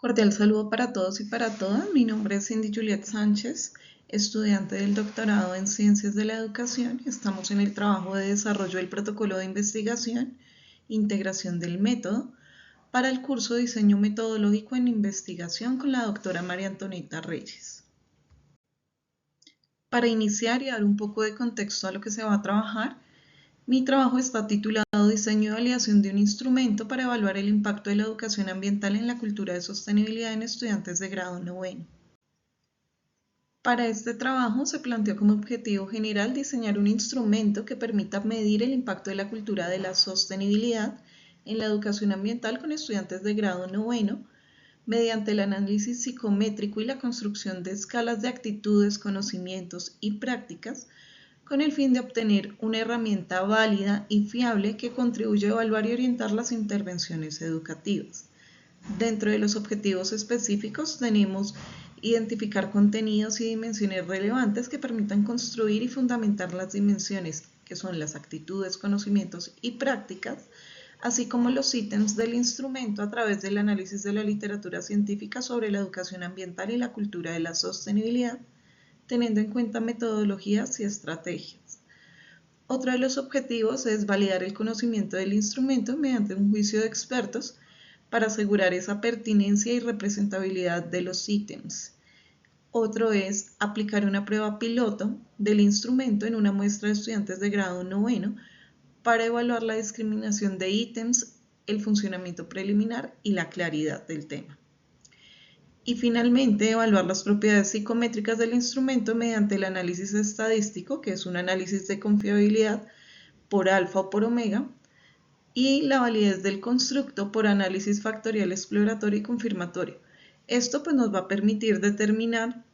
Cordial saludo para todos y para todas. Mi nombre es Cindy Juliet Sánchez, estudiante del doctorado en Ciencias de la Educación. Estamos en el trabajo de desarrollo del protocolo de investigación, integración del método, para el curso Diseño Metodológico en Investigación con la doctora María Antonieta Reyes. Para iniciar y dar un poco de contexto a lo que se va a trabajar, mi trabajo está titulado Diseño y validación de un instrumento para evaluar el impacto de la educación ambiental en la cultura de sostenibilidad en estudiantes de grado noveno. Para este trabajo se planteó como objetivo general diseñar un instrumento que permita medir el impacto de la cultura de la sostenibilidad en la educación ambiental con estudiantes de grado noveno mediante el análisis psicométrico y la construcción de escalas de actitudes, conocimientos y prácticas con el fin de obtener una herramienta válida y fiable que contribuya a evaluar y orientar las intervenciones educativas. Dentro de los objetivos específicos tenemos identificar contenidos y dimensiones relevantes que permitan construir y fundamentar las dimensiones que son las actitudes, conocimientos y prácticas, así como los ítems del instrumento a través del análisis de la literatura científica sobre la educación ambiental y la cultura de la sostenibilidad, teniendo en cuenta metodologías y estrategias. Otro de los objetivos es validar el conocimiento del instrumento mediante un juicio de expertos para asegurar esa pertinencia y representabilidad de los ítems. Otro es aplicar una prueba piloto del instrumento en una muestra de estudiantes de grado noveno para evaluar la discriminación de ítems, el funcionamiento preliminar y la claridad del tema. Y finalmente, evaluar las propiedades psicométricas del instrumento mediante el análisis estadístico, que es un análisis de confiabilidad por alfa o por omega, y la validez del constructo por análisis factorial exploratorio y confirmatorio. Esto pues, nos va a permitir determinar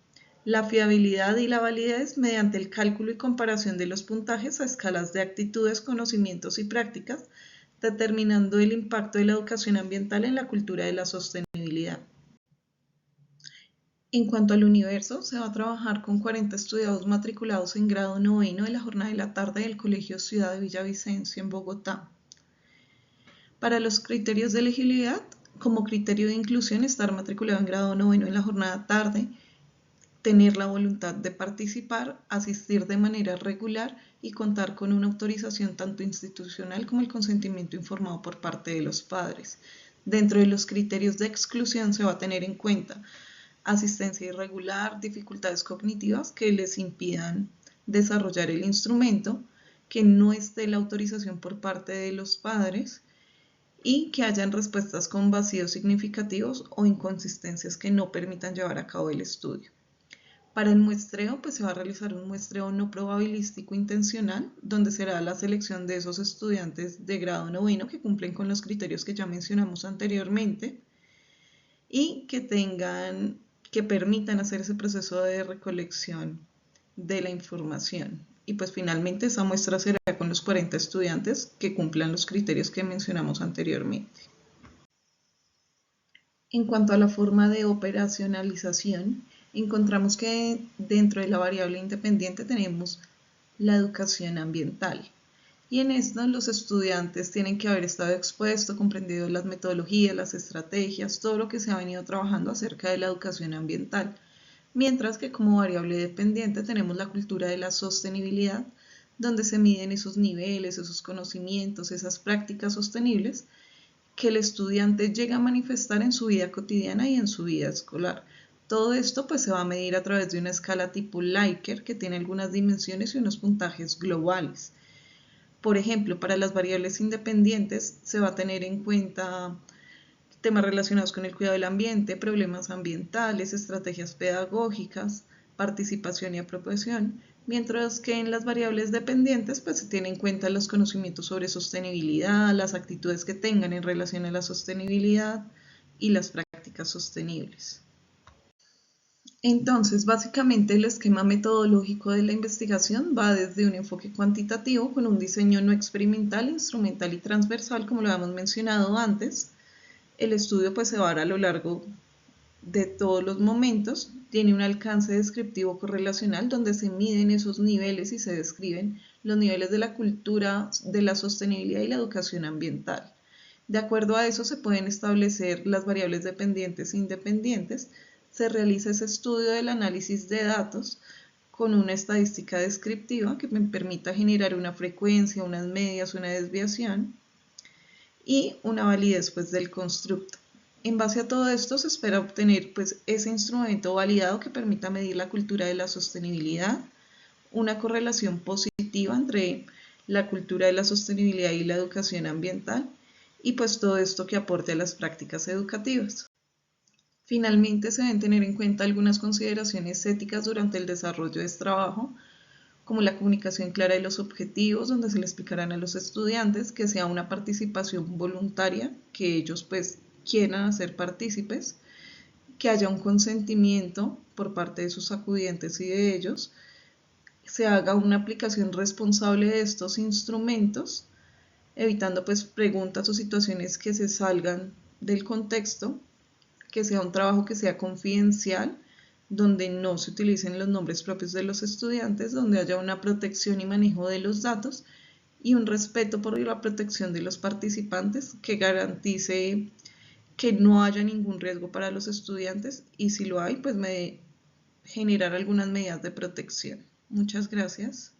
la fiabilidad y la validez mediante el cálculo y comparación de los puntajes a escalas de actitudes, conocimientos y prácticas, determinando el impacto de la educación ambiental en la cultura de la sostenibilidad. En cuanto al universo, se va a trabajar con 40 estudiados matriculados en grado noveno de la jornada de la tarde del Colegio Ciudad de Villavicencio en Bogotá. Para los criterios de elegibilidad, como criterio de inclusión, estar matriculado en grado noveno en la jornada tarde, tener la voluntad de participar, asistir de manera regular y contar con una autorización tanto institucional como el consentimiento informado por parte de los padres. Dentro de los criterios de exclusión se va a tener en cuenta asistencia irregular, dificultades cognitivas que les impidan desarrollar el instrumento, que no esté la autorización por parte de los padres y que hayan respuestas con vacíos significativos o inconsistencias que no permitan llevar a cabo el estudio. Para el muestreo, pues se va a realizar un muestreo no probabilístico intencional, donde será la selección de esos estudiantes de grado noveno que cumplen con los criterios que ya mencionamos anteriormente y que permitan hacer ese proceso de recolección de la información. Y pues finalmente esa muestra será con los 40 estudiantes que cumplan los criterios que mencionamos anteriormente. En cuanto a la forma de operacionalización, encontramos que dentro de la variable independiente tenemos la educación ambiental. Y en esto los estudiantes tienen que haber estado expuestos, comprendido las metodologías, las estrategias, todo lo que se ha venido trabajando acerca de la educación ambiental. Mientras que como variable dependiente tenemos la cultura de la sostenibilidad, donde se miden esos niveles, esos conocimientos, esas prácticas sostenibles que el estudiante llega a manifestar en su vida cotidiana y en su vida escolar. Todo esto pues se va a medir a través de una escala tipo Likert que tiene algunas dimensiones y unos puntajes globales. Por ejemplo, para las variables independientes se va a tener en cuenta temas relacionados con el cuidado del ambiente, problemas ambientales, estrategias pedagógicas, participación y apropiación, mientras que en las variables dependientes pues se tienen en cuenta los conocimientos sobre sostenibilidad, las actitudes que tengan en relación a la sostenibilidad y las prácticas sostenibles. Entonces, básicamente el esquema metodológico de la investigación va desde un enfoque cuantitativo con un diseño no experimental, instrumental y transversal, como lo habíamos mencionado antes. El estudio pues se va a dar a lo largo de todos los momentos, tiene un alcance descriptivo correlacional donde se miden esos niveles y se describen los niveles de la cultura de la sostenibilidad y la educación ambiental. De acuerdo a eso se pueden establecer las variables dependientes e independientes, se realiza ese estudio del análisis de datos con una estadística descriptiva que me permita generar una frecuencia, unas medias, una desviación y una validez pues, del constructo. En base a todo esto se espera obtener pues, ese instrumento validado que permita medir la cultura de la sostenibilidad, una correlación positiva entre la cultura de la sostenibilidad y la educación ambiental y pues todo esto que aporte a las prácticas educativas. Finalmente se deben tener en cuenta algunas consideraciones éticas durante el desarrollo de este trabajo, como la comunicación clara de los objetivos, donde se le explicarán a los estudiantes que sea una participación voluntaria, que ellos pues quieran hacer partícipes, que haya un consentimiento por parte de sus acudientes y de ellos, se haga una aplicación responsable de estos instrumentos, evitando pues preguntas o situaciones que se salgan del contexto, que sea un trabajo que sea confidencial, donde no se utilicen los nombres propios de los estudiantes, donde haya una protección y manejo de los datos y un respeto por la protección de los participantes que garantice que no haya ningún riesgo para los estudiantes y si lo hay, pues generar algunas medidas de protección. Muchas gracias.